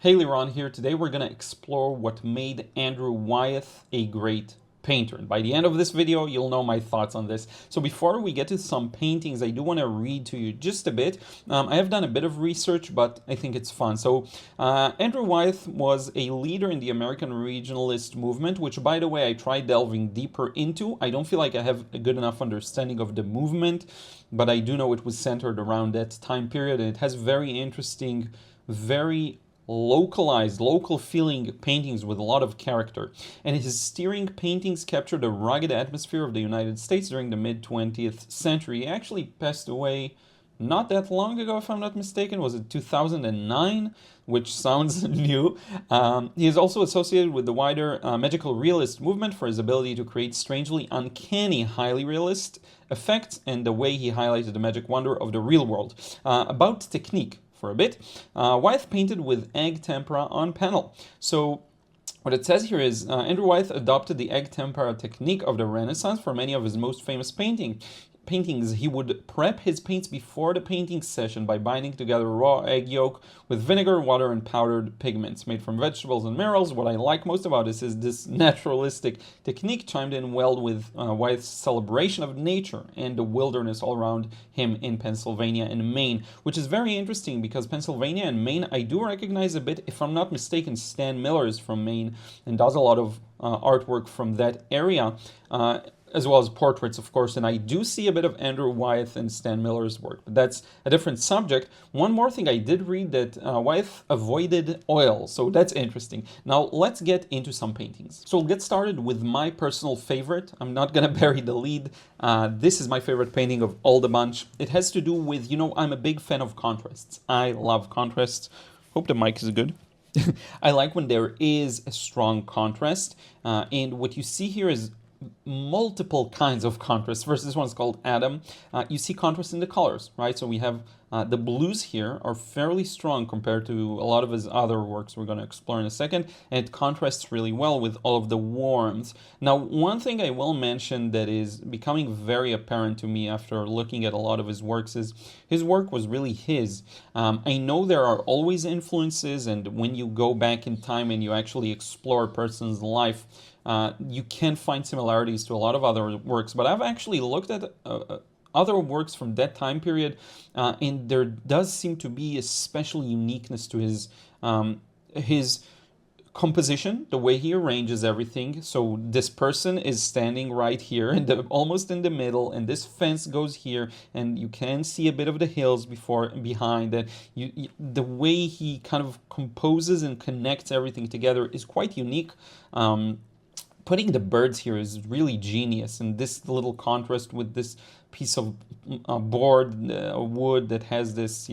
Hey, Liron here. Today we're going to explore what made Andrew Wyeth a great painter. And by the end of this video, you'll know my thoughts on this. So before we get to some paintings, I do want to read to you just a bit. I have done a bit of research, but I think it's fun. So Andrew Wyeth was a leader in the American regionalist movement, which, by the way, I tried delving deeper into. I don't feel like I have a good enough understanding of the movement, but I do know it was centered around that time period, and it has very interesting, very localized, local feeling paintings with a lot of character. And his steering paintings captured a rugged atmosphere of the United States during the mid-20th century. He actually passed away not that long ago, if I'm not mistaken. Was it 2009? Which sounds new. He is also associated with the wider magical realist movement for his ability to create strangely uncanny, highly realist effects and the way he highlighted the magic wonder of the real world. About technique, for a bit. Wyeth painted with egg tempera on panel. So what it says here is Andrew Wyeth adopted the egg tempera technique of the Renaissance for many of his most famous paintings. He would prep his paints before the painting session by binding together raw egg yolk with vinegar, water, and powdered pigments made from vegetables and minerals. What I like most about this is this naturalistic technique chimed in well with Wyeth's celebration of nature and the wilderness all around him in Pennsylvania and Maine, which is very interesting because Pennsylvania and Maine, I do recognize a bit. If I'm not mistaken, Stan Miller is from Maine and does a lot of artwork from that area. As well as portraits, of course, and I do see a bit of Andrew Wyeth and Stan Miller's work, but that's a different subject. One more thing, I did read that Wyeth avoided oil, so that's interesting. Now, let's get into some paintings. So we'll get started with my personal favorite. I'm not gonna bury the lead. This is my favorite painting of all the bunch. It has to do with, I'm a big fan of contrasts. I love contrasts. Hope the mic is good. I like when there is a strong contrast, and what you see here is multiple kinds of contrast. First, this one's called Adam. You see contrast in the colors, right? So we have the blues here are fairly strong compared to a lot of his other works we're going to explore in a second, and it contrasts really well with all of the warmth. Now, one thing I will mention that is becoming very apparent to me after looking at a lot of his works is his work was really his. I know there are always influences, and when you go back in time and you actually explore a person's life, you can find similarities to a lot of other works, but I've actually looked at other works from that time period, and there does seem to be a special uniqueness to his composition, the way he arranges everything. So this person is standing right here, almost in the middle, and this fence goes here, and you can see a bit of the hills behind that. The way he kind of composes and connects everything together is quite unique. Putting the birds here is really genius, and this little contrast with this piece of wood that has this,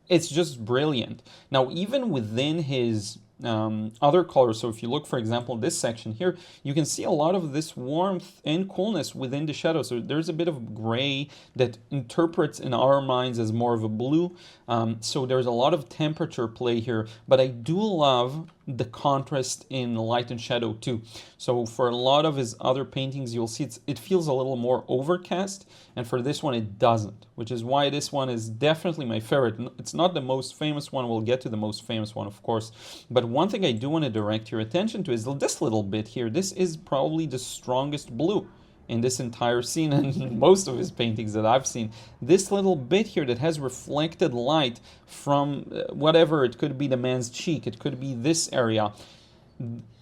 it's just brilliant. Now, even within his other colors, so if you look, for example, this section here, you can see a lot of this warmth and coolness within the shadow. So there's a bit of gray that interprets in our minds as more of a blue. So there's a lot of temperature play here, but I do love the contrast in light and shadow too. So for a lot of his other paintings, you'll see it feels a little more overcast, and for this one it doesn't, which is why this one is definitely my favorite. It's not the most famous one, we'll get to the most famous one, of course, but one thing I do want to direct your attention to is this little bit here. This is probably the strongest blue in this entire scene and most of his paintings that I've seen. This little bit here that has reflected light from whatever, it could be the man's cheek, it could be this area.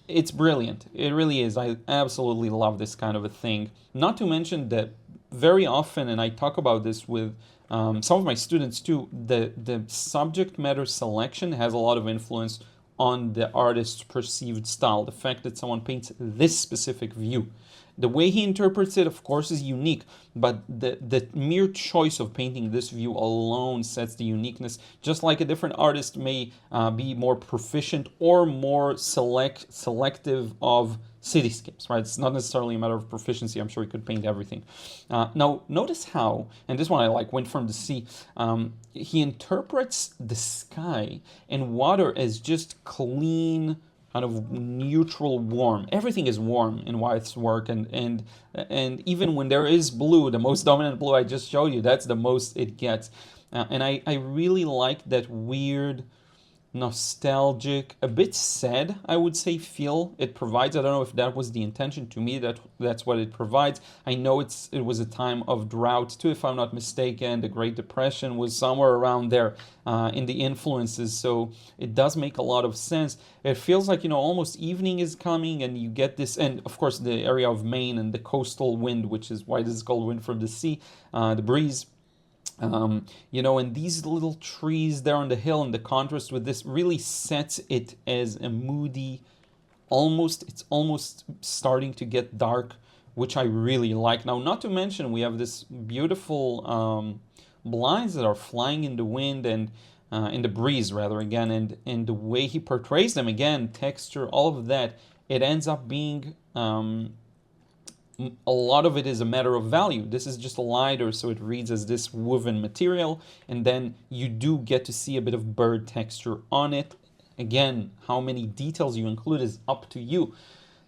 It's brilliant. It really is. I absolutely love this kind of a thing. Not to mention that very often, and I talk about this with some of my students too, the subject matter selection has a lot of influence on the artist's perceived style. The fact that someone paints this specific view. The way he interprets it, of course, is unique, but the mere choice of painting this view alone sets the uniqueness, just like a different artist may be more proficient or more selective of cityscapes, right? It's not necessarily a matter of proficiency. I'm sure he could paint everything. Now, notice how, and this one I like, Wind from the Sea, he interprets the sky and water as just clean, kind of neutral warm. Everything is warm in Wyeth's work, and even when there is blue, the most dominant blue I just showed you, that's the most it gets. And I really like that weird nostalgic, a bit sad, I would say, feel it provides. I don't know if that was the intention. To me, that's what it provides. I know it was a time of drought too, if I'm not mistaken. The Great Depression was somewhere around there in the influences, so it does make a lot of sense. It feels like, almost evening is coming, and you get this, and of course the area of Maine and the coastal wind, which is why this is called wind from the sea, the breeze. And these little trees there on the hill, and the contrast with this really sets it as a moody, it's almost starting to get dark, which I really like. Now, not to mention, we have this beautiful blinds that are flying in the wind and in the breeze, rather, again, and the way he portrays them, again, texture, all of that, it ends up being a lot of it is a matter of value. This is just lighter, so it reads as this woven material, and then you do get to see a bit of bird texture on it. Again, how many details you include is up to you.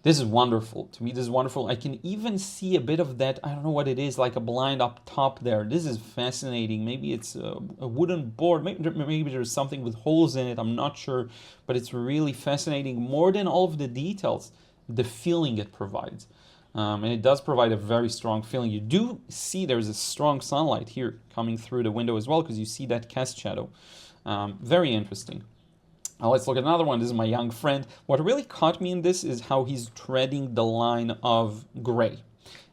This is wonderful. To me, this is wonderful. I can even see a bit of that, I don't know what it is, like a blind up top there. This is fascinating. Maybe it's a wooden board. Maybe there's something with holes in it. I'm not sure, but it's really fascinating. More than all of the details, the feeling it provides. And it does provide a very strong feeling. You do see there's a strong sunlight here coming through the window as well, because you see that cast shadow. Very interesting. Now let's look at another one. This is my young friend. What really caught me in this is how he's treading the line of gray.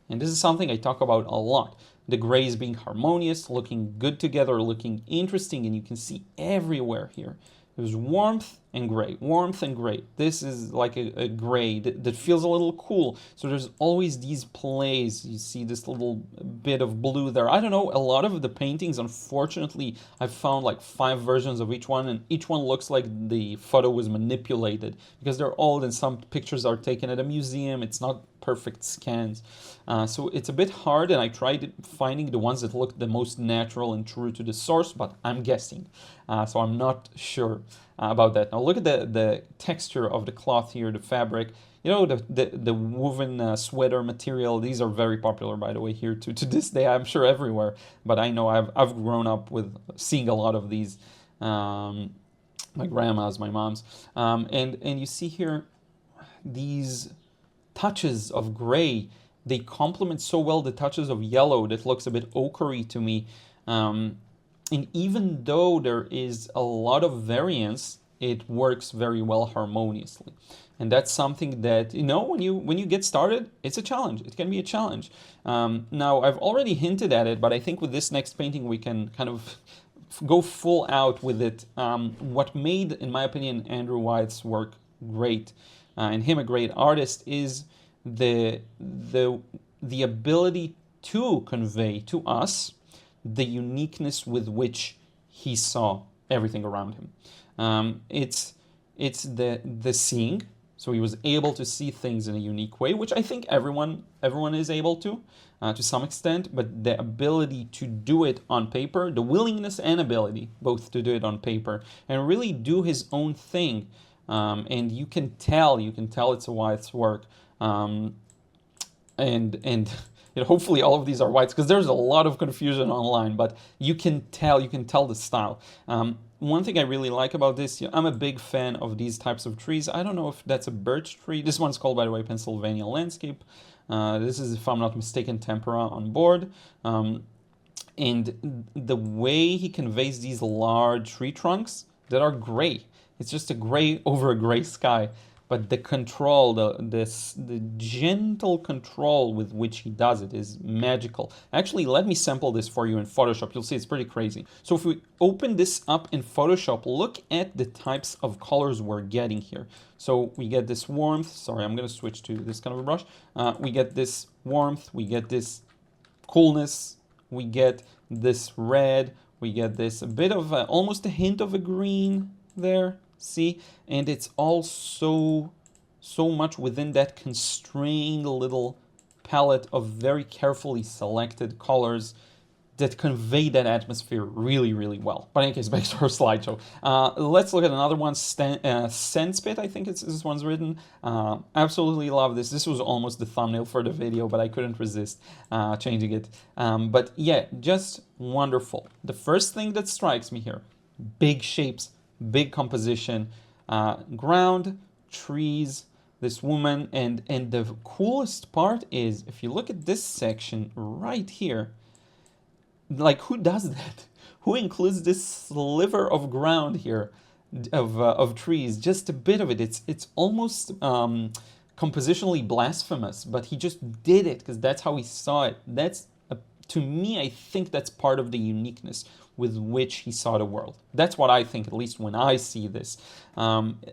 And this is something I talk about a lot. The grays being harmonious, looking good together, looking interesting, and you can see everywhere here. There's warmth and gray, warmth and gray. This is like a gray that feels a little cool. So there's always these plays. You see this little bit of blue there. I don't know, a lot of the paintings, unfortunately, I've found like 5 versions of each one, and each one looks like the photo was manipulated because they're old and some pictures are taken at a museum. It's not perfect scans. So it's a bit hard, and I tried finding the ones that look the most natural and true to the source, but I'm guessing. So I'm not sure about that. Now look at the texture of the cloth here, the fabric. The woven sweater material. These are very popular, by the way, here to this day. I'm sure everywhere, but I know I've grown up with seeing a lot of these. My grandma's, my mom's, and you see here these touches of gray. They complement so well the touches of yellow that looks a bit ochre to me. And even though there is a lot of variance, it works very well harmoniously. And that's something that, when you get started, it's a challenge. It can be a challenge. Now, I've already hinted at it, but I think with this next painting, we can kind of go full out with it. What made, in my opinion, Andrew Wyeth's work great, and him a great artist, is the ability to convey to us the uniqueness with which he saw everything around him. It's the seeing, so he was able to see things in a unique way, which I think everyone is able to some extent, but the ability to do it on paper, the willingness and ability both to do it on paper and really do his own thing, and you can tell it's a Wyeth's work, and hopefully all of these are whites, because there's a lot of confusion online, but you can tell the style. One thing I really like about this, I'm a big fan of these types of trees. I don't know if that's a birch tree. This one's called, by the way, Pennsylvania Landscape. This is, if I'm not mistaken, tempera on board. And the way he conveys these large tree trunks that are gray, it's just a gray over a gray sky. But the control, the gentle control with which he does it is magical. Actually, let me sample this for you in Photoshop. You'll see it's pretty crazy. So if we open this up in Photoshop, look at the types of colors we're getting here. So we get this warmth. Sorry, I'm going to switch to this kind of a brush. We get this warmth. We get this coolness. We get this red. We get this a bit of almost a hint of a green there. See, and it's all so much within that constrained little palette of very carefully selected colors that convey that atmosphere really, really well. But in any case, back to our slideshow. Let's look at another one, Sandspit, I think this one's written. Absolutely love this. This was almost the thumbnail for the video, but I couldn't resist changing it. But yeah, just wonderful. The first thing that strikes me here, big shapes, big composition, ground, trees, this woman, and the coolest part is if you look at this section right here, like who does that? Who includes this sliver of ground here of trees? Just a bit of it. It's almost compositionally blasphemous, but he just did it because that's how he saw it. To me, I think that's part of the uniqueness with which he saw the world. That's what I think, at least when I see this.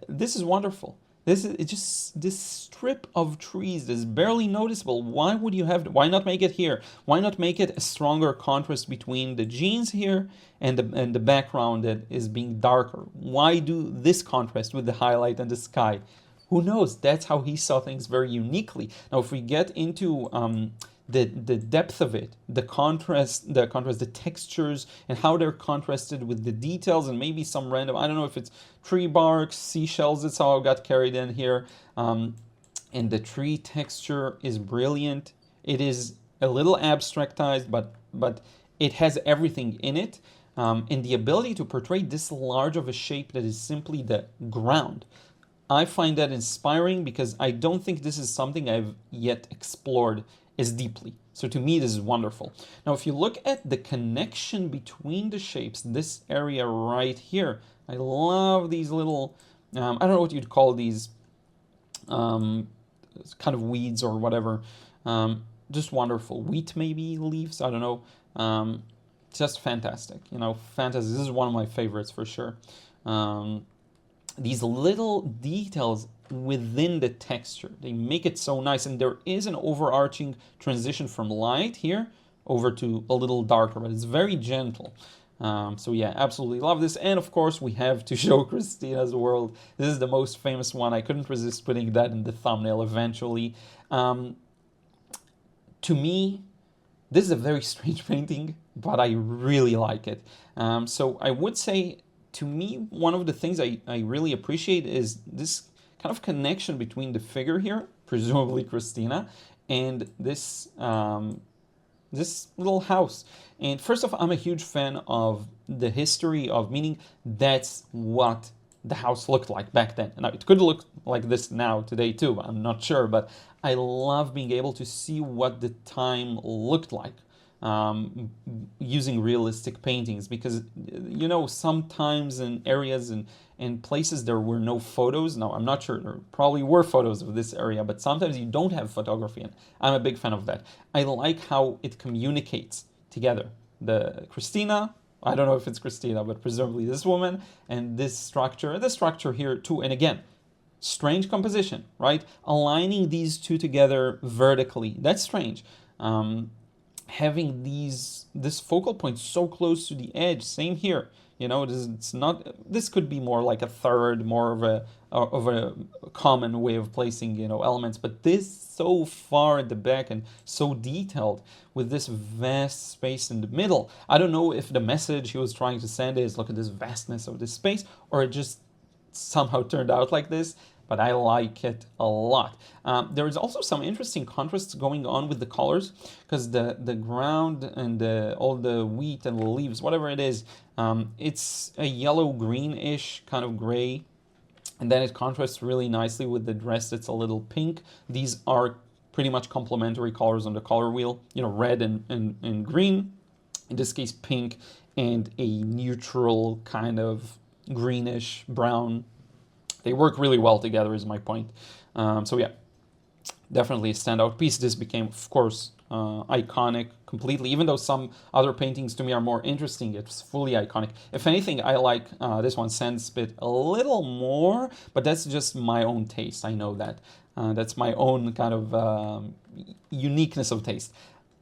This is wonderful. This strip of trees that's barely noticeable. Why would you have? Why not make it here? Why not make it a stronger contrast between the jeans here and the background that is being darker? Why do this contrast with the highlight and the sky? Who knows? That's how he saw things very uniquely. Now, if we get into the depth of it, the contrast, the textures, and how they're contrasted with the details, and maybe some random, I don't know if it's tree barks, seashells, that's how I got carried in here. And the tree texture is brilliant. It is a little abstractized, but it has everything in it. And the ability to portray this large of a shape that is simply the ground. I find that inspiring because I don't think this is something I've yet explored as deeply. So to me, this is wonderful. Now, if you look at the connection between the shapes, this area right here, I love these little, I don't know what you'd call these, kind of weeds or whatever. Just wonderful. Wheat maybe, leaves, I don't know. Just fantastic, fantastic. This is one of my favorites for sure. These little details within the texture, they make it so nice, and there is an overarching transition from light here over to a little darker, but it's very gentle. So yeah, absolutely love this. And of course we have to show Christina's world. This is the most famous one. I couldn't resist putting that in the thumbnail eventually. To me, this is a very strange painting, but I really like it. So I would say, to me, one of the things I really appreciate is this kind of connection between the figure here, presumably Christina, and this this little house. And first off, I'm a huge fan of the history of, meaning that's what the house looked like back then. Now, it could look like this now, today too, I'm not sure, but I love being able to see what the time looked like. Using realistic paintings, because sometimes in areas and places there were no photos. Now, I'm not sure, there probably were photos of this area, but sometimes you don't have photography, and I'm a big fan of that. I like how it communicates together. The Christina, I don't know if it's Christina, but presumably this woman, and this structure here too. And again, strange composition, right? Aligning these two together vertically, that's strange. Having this focal point so close to the edge, same here. It's not. This could be more like a third, more of a common way of placing elements, but this so far at the back and so detailed with this vast space in the middle. I don't know if the message he was trying to send is look at this vastness of this space, or it just somehow turned out like this. But I like it a lot. There is also some interesting contrasts going on with the colors, because the ground and all the wheat and the leaves, whatever it is, it's a yellow-greenish kind of gray, and then it contrasts really nicely with the dress that's a little pink. These are pretty much complementary colors on the color wheel, red and green, in this case pink, and a neutral kind of greenish brown. They work really well together, is my point. So yeah, definitely a standout piece. This became, of course, iconic completely. Even though some other paintings to me are more interesting, it's fully iconic. If anything, I like this one, Sandspit, a little more, but that's just my own taste. I know that. That's my own kind of uniqueness of taste.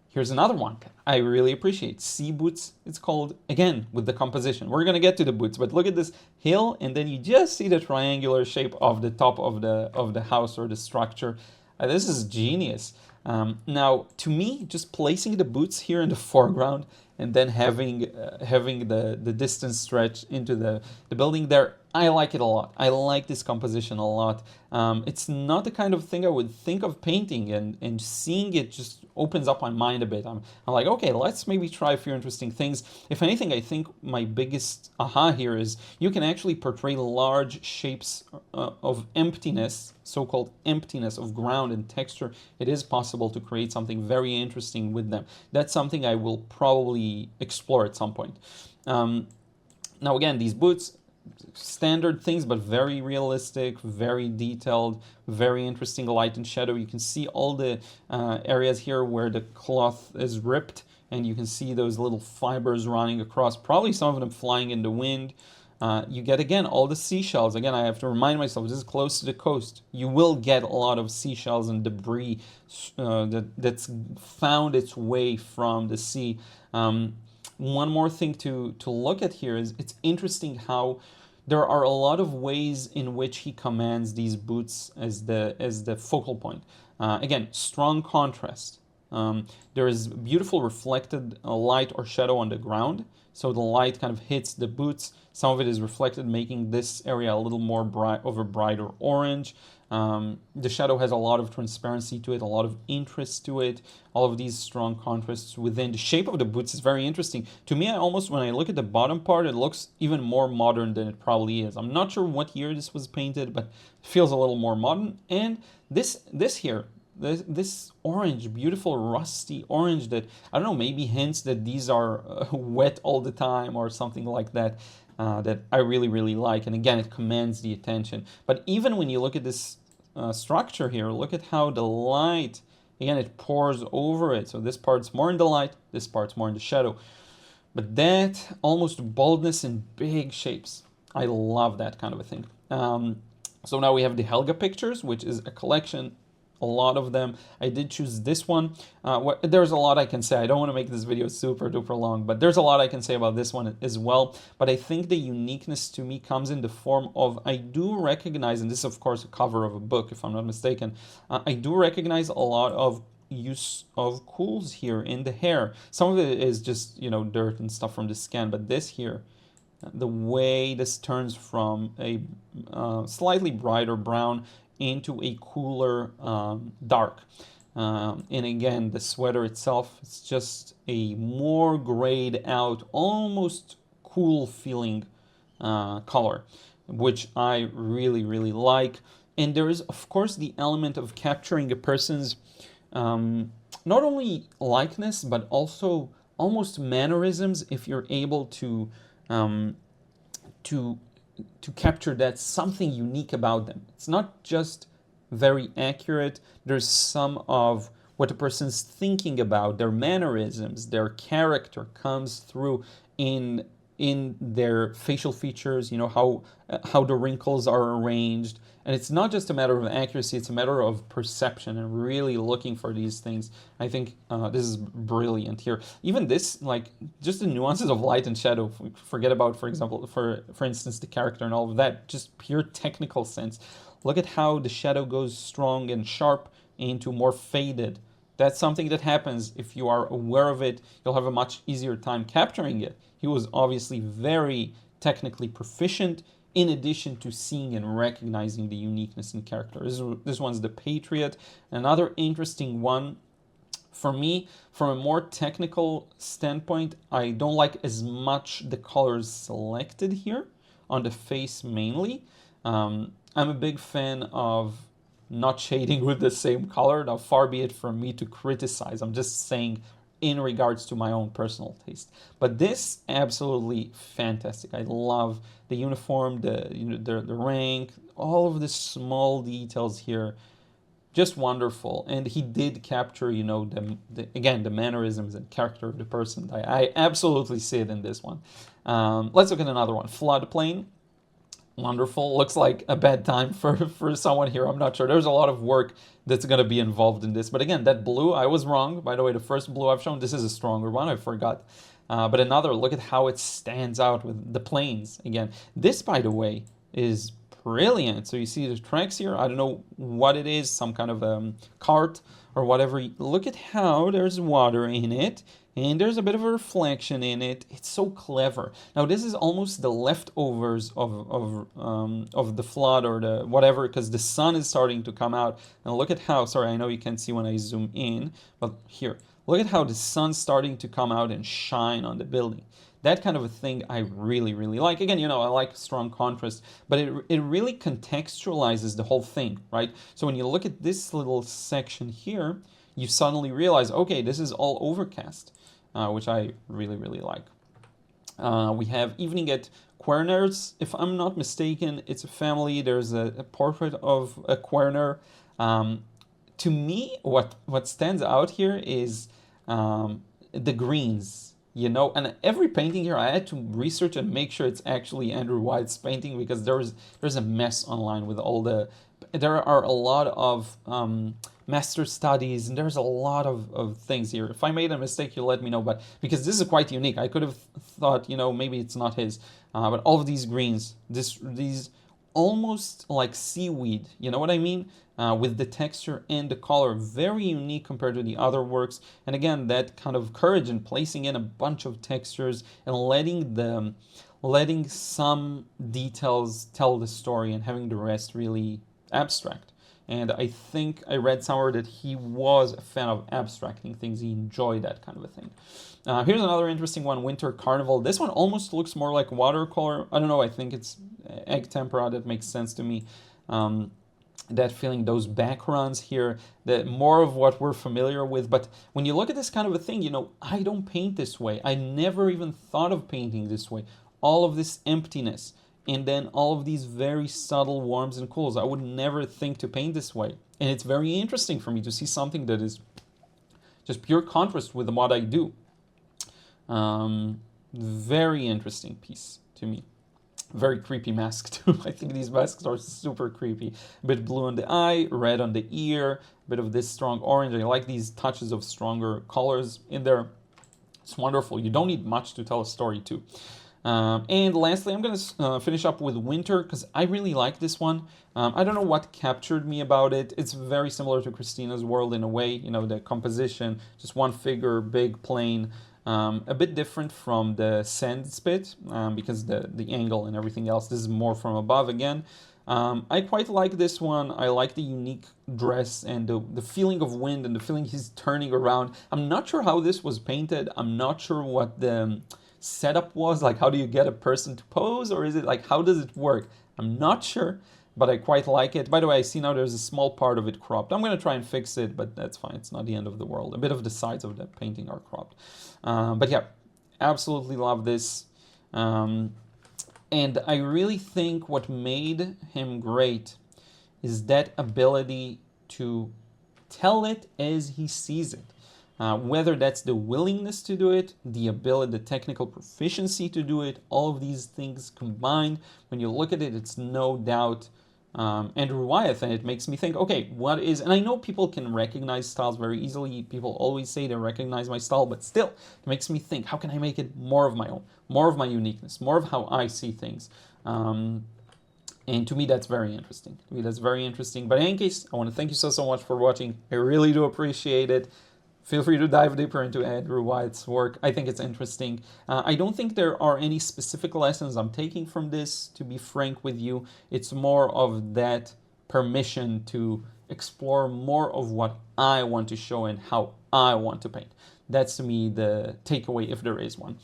Here's another one I really appreciate. Sea Boots, it's called, again, with the composition. We're going to get to the boots, but look at this hill, and then you just see the triangular shape of the top of the house or the structure. This is genius. Now, to me, just placing the boots here in the foreground and then having the distance stretch into the building there, I like it a lot. I like this composition a lot. It's not the kind of thing I would think of painting, and seeing it just opens up my mind a bit. I'm like, okay, let's maybe try a few interesting things. If anything, I think my biggest aha here is you can actually portray large shapes of emptiness, so-called emptiness of ground and texture. It is possible to create something very interesting with them. That's something I will probably explore at some point. Now again, these boots, standard things, but very realistic, very detailed, very interesting light and shadow. You can see all the areas here where the cloth is ripped, and you can see those little fibers running across, probably some of them flying in the wind. You get, again, all the seashells. Again, I have to remind myself, this is close to the coast. You will get a lot of seashells and debris that's found its way from the sea. One more thing to look at here is it's interesting how there are a lot of ways in which he commands these boots as the focal point. Again, strong contrast. There is beautiful reflected light or shadow on the ground, so the light kind of hits the boots. Some of it is reflected, making this area a little more bright, of a brighter orange. The shadow has a lot of transparency to it, a lot of interest to it. All of these strong contrasts within. The shape of the boots is very interesting. To me, when I look at the bottom part, it looks even more modern than it probably is. I'm not sure what year this was painted, but it feels a little more modern. And this orange, beautiful rusty orange that, I don't know, maybe hints that these are wet all the time or something like that. That I really, really like. And again, it commands the attention. But even when you look at this structure here, look at how the light, again, it pours over it. So this part's more in the light, this part's more in the shadow. But that almost boldness in big shapes. I love that kind of a thing. So now we have the Helga pictures, which is a collection, a lot of them. I did choose this one. There's a lot I can say. I don't want to make this video super duper long, but there's a lot I can say about this one as well. But I think the uniqueness to me comes in the form of, I do recognize, and this is of course a cover of a book if I'm not mistaken, I do recognize a lot of use of cools here in the hair. Some of it is just, you know, dirt and stuff from the skin, but this here, the way this turns from a slightly brighter brown into a cooler dark. And again, the sweater itself, it's just a more grayed out, almost cool feeling color, which I really, really like. And there is, of course, the element of capturing a person's not only likeness, but also almost mannerisms, if you're able to capture that something unique about them. It's not just very accurate. There's some of what a person's thinking about, their mannerisms, their character comes through in their facial features, you know, how the wrinkles are arranged. And it's not just a matter of accuracy, it's a matter of perception and really looking for these things. I think this is brilliant here. Even this, like, just the nuances of light and shadow, forget about, for example, for instance, the character and all of that, just pure technical sense. Look at how the shadow goes strong and sharp into more faded. That's something that happens. If you are aware of it, you'll have a much easier time capturing it. He was obviously very technically proficient, in addition to seeing and recognizing the uniqueness in character. This one's the Patriot. Another interesting one, for me, from a more technical standpoint, I don't like as much the colors selected here, on the face mainly. I'm a big fan of not shading with the same color. Now, far be it from me to criticize. I'm just saying in regards to my own personal taste. But this, absolutely fantastic. I love the uniform, the rank, all of the small details here. Just wonderful. And he did capture, you know, again, the mannerisms and character of the person. I absolutely see it in this one. Let's look at another one. Floodplain. Wonderful. Looks like a bad time for someone here. I'm not sure. There's a lot of work that's going to be involved in this. But again, that blue, I was wrong. By the way, the first blue I've shown, this is a stronger one. I forgot. But another, look at how it stands out with the planes. Again, this, by the way, is brilliant. So you see the tracks here. I don't know what it is, some kind of cart or whatever. Look at how there's water in it. and there's a bit of a reflection in it. It's so clever. Now this is almost the leftovers of the flood or the whatever, because the sun is starting to come out. And look at how, sorry, I know you can't see when I zoom in, but here, look at how the sun's starting to come out and shine on the building. That kind of a thing I really, really like. Again, you know, I like strong contrast, but it really contextualizes the whole thing, right? So when you look at this little section here, you suddenly realize, okay, this is all overcast, which I really, really like. We have Evening at Querners. If I'm not mistaken, it's a family. There's a portrait of a Querner. To me, what stands out here is the greens. You know, and every painting here I had to research and make sure it's actually Andrew Wyeth's painting, because there's a mess online with all the, there are a lot of master studies, and there's a lot of things here. If I made a mistake, you let me know, but because this is quite unique, I could have thought, you know, maybe it's not his, but all of these greens, these almost like seaweed, you know what I mean? With the texture and the color, very unique compared to the other works. And again, that kind of courage in placing in a bunch of textures and letting some details tell the story and having the rest really abstract. And I think I read somewhere that he was a fan of abstracting things. He enjoyed that kind of a thing. Here's another interesting one, Winter Carnival. This one almost looks more like watercolor. I don't know, I think it's egg tempera. That makes sense to me. That feeling, those backgrounds here, that more of what we're familiar with. But when you look at this kind of a thing, you know, I don't paint this way. I never even thought of painting this way. All of this emptiness, and then all of these very subtle warms and cools. I would never think to paint this way. And it's very interesting for me to see something that is just pure contrast with what I do. Very interesting piece to me. Very creepy mask too. I think these masks are super creepy. A bit blue on the eye, red on the ear, a bit of this strong orange. I like these touches of stronger colors in there. It's wonderful. You don't need much to tell a story too. And lastly, I'm going to finish up with Winter, because I really like this one. I don't know what captured me about it. It's very similar to Christina's World in a way. You know, the composition, just one figure, big, plain. A bit different from the sand spit, because the angle and everything else. This is more from above again. I quite like this one. I like the unique dress and the feeling of wind and the feeling he's turning around. I'm not sure how this was painted. I'm not sure what the setup was. Like, how do you get a person to pose? Or is it like, how does it work? I'm not sure, but I quite like it. By the way, I see now there's a small part of it cropped. I'm going to try and fix it, but that's fine. It's not the end of the world. A bit of the sides of the painting are cropped. But yeah, absolutely love this. And I really think what made him great is that ability to tell it as he sees it. Whether that's the willingness to do it, the ability, the technical proficiency to do it, all of these things combined, when you look at it, it's no doubt Andrew Wyeth, and it makes me think, okay, what is, and I know people can recognize styles very easily. People always say they recognize my style, but still, it makes me think, how can I make it more of my own, more of my uniqueness, more of how I see things? And to me, that's very interesting. To me, that's very interesting. But in any case, I want to thank you so much for watching. I really do appreciate it. Feel free to dive deeper into Andrew Wyeth's work. I think it's interesting. I don't think there are any specific lessons I'm taking from this, to be frank with you. It's more of that permission to explore more of what I want to show and how I want to paint. That's, to me, the takeaway, if there is one.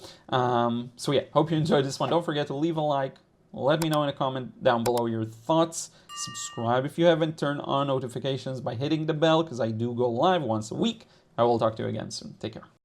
So yeah, hope you enjoyed this one. Don't forget to leave a like. Let me know in a comment down below your thoughts. Subscribe if you haven't. Turn on notifications by hitting the bell, because I do go live once a week. I will talk to you again soon. Take care.